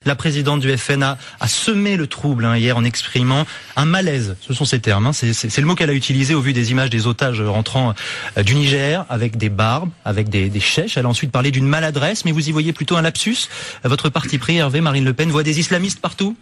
La présidente du FN a semé le trouble hier en exprimant un malaise. Ce sont ses termes. C'est le mot qu'elle a utilisé au vu des images des otages rentrant du Niger avec des barbes, avec des chèches. Elle a ensuite parlé d'une maladresse, mais vous y voyez plutôt un lapsus. Votre parti pris, Hervé, Marine Le Pen, voit des islamistes partout?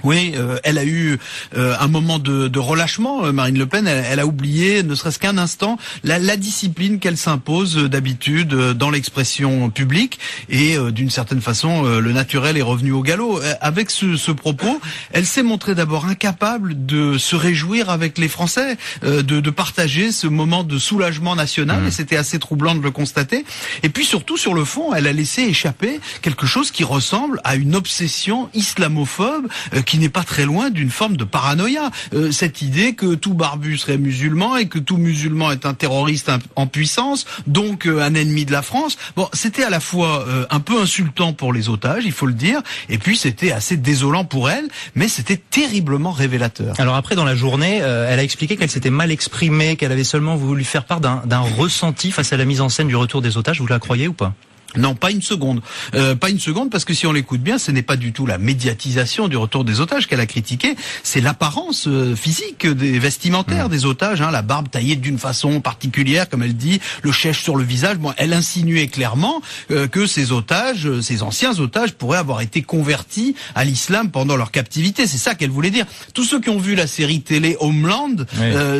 Oui, elle a eu un moment de relâchement, Marine Le Pen. Elle a oublié, ne serait-ce qu'un instant, la discipline qu'elle s'impose d'habitude dans l'expression publique. Et d'une certaine façon, le naturel est revenu au galop. Avec ce propos, elle s'est montrée d'abord incapable de se réjouir avec les Français, de partager ce moment de soulagement national. Et c'était assez troublant de le constater. Et puis surtout, sur le fond, elle a laissé échapper quelque chose qui ressemble à une obsession islamophobe qui n'est pas très loin d'une forme de paranoïa. Cette idée que tout barbu serait musulman et que tout musulman est un terroriste en puissance, donc un ennemi de la France. Bon, c'était à la fois un peu insultant pour les otages, il faut le dire, et puis c'était assez désolant pour elle, mais c'était terriblement révélateur. Alors après, dans la journée, elle a expliqué qu'elle s'était mal exprimée, qu'elle avait seulement voulu faire part d'un ressenti face à la mise en scène du retour des otages. Vous la croyez ou pas ? Non, pas une seconde. Pas une seconde, parce que si on l'écoute bien, ce n'est pas du tout la médiatisation du retour des otages qu'elle a critiqué, c'est l'apparence physique des vestimentaires des otages, la barbe taillée d'une façon particulière, comme elle dit, le chèche sur le visage. Bon, elle insinuait clairement que ces otages, ces anciens otages, pourraient avoir été convertis à l'islam pendant leur captivité. C'est ça qu'elle voulait dire. Tous ceux qui ont vu la série télé Homeland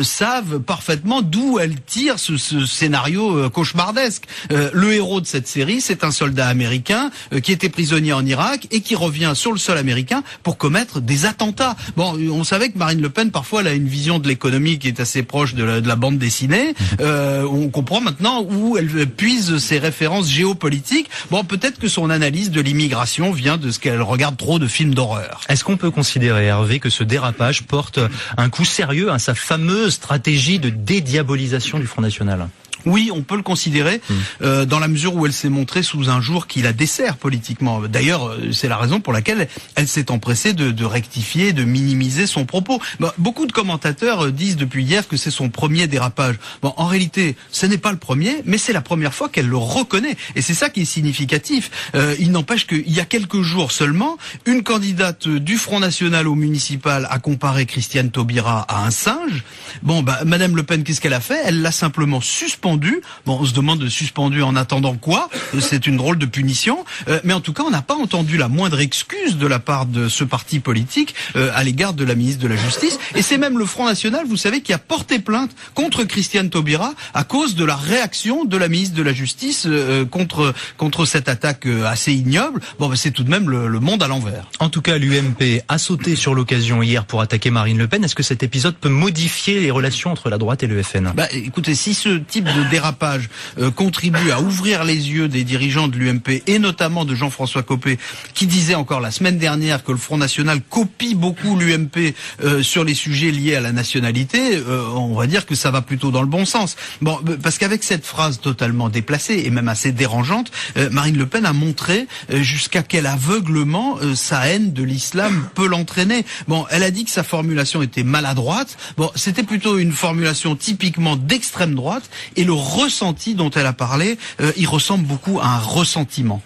savent parfaitement d'où elle tire ce scénario cauchemardesque. Le héros de cette série, c'est un soldat américain qui était prisonnier en Irak et qui revient sur le sol américain pour commettre des attentats. Bon, on savait que Marine Le Pen, parfois, elle a une vision de l'économie qui est assez proche de la bande dessinée. On comprend maintenant où elle puise ses références géopolitiques. Bon, peut-être que son analyse de l'immigration vient de ce qu'elle regarde trop de films d'horreur. Est-ce qu'on peut considérer, Hervé, que ce dérapage porte un coup sérieux à sa fameuse stratégie de dédiabolisation du Front National ? Oui, on peut le considérer dans la mesure où elle s'est montrée sous un jour qui la dessert politiquement. D'ailleurs, c'est la raison pour laquelle elle s'est empressée de rectifier, de minimiser son propos. Bon, beaucoup de commentateurs disent depuis hier que c'est son premier dérapage. Bon, en réalité, ce n'est pas le premier, mais c'est la première fois qu'elle le reconnaît. Et c'est ça qui est significatif. Il n'empêche qu'il y a quelques jours seulement, une candidate du Front National au municipal a comparé Christiane Taubira à un singe. Bon, Madame Le Pen, qu'est-ce qu'elle a fait? Elle l'a simplement suspendu. Bon, on se demande suspendu en attendant quoi? C'est une drôle de punition. Mais en tout cas, on n'a pas entendu la moindre excuse de la part de ce parti politique à l'égard de la ministre de la Justice. Et c'est même le Front National, vous savez, qui a porté plainte contre Christiane Taubira à cause de la réaction de la ministre de la Justice contre cette attaque assez ignoble. Bon, c'est tout de même le monde à l'envers. En tout cas, l'UMP a sauté sur l'occasion hier pour attaquer Marine Le Pen. Est-ce que cet épisode peut modifier les relations entre la droite et le FN? Écoutez, si ce type de dérapage contribue à ouvrir les yeux des dirigeants de l'UMP et notamment de Jean-François Copé, qui disait encore la semaine dernière que le Front National copie beaucoup l'UMP sur les sujets liés à la nationalité, on va dire que ça va plutôt dans le bon sens. Bon, parce qu'avec cette phrase totalement déplacée et même assez dérangeante, Marine Le Pen a montré jusqu'à quel aveuglement sa haine de l'islam peut l'entraîner. Bon, elle a dit que sa formulation était maladroite. Bon, c'était plutôt une formulation typiquement d'extrême droite et le ressenti dont elle a parlé, il ressemble beaucoup à un ressentiment.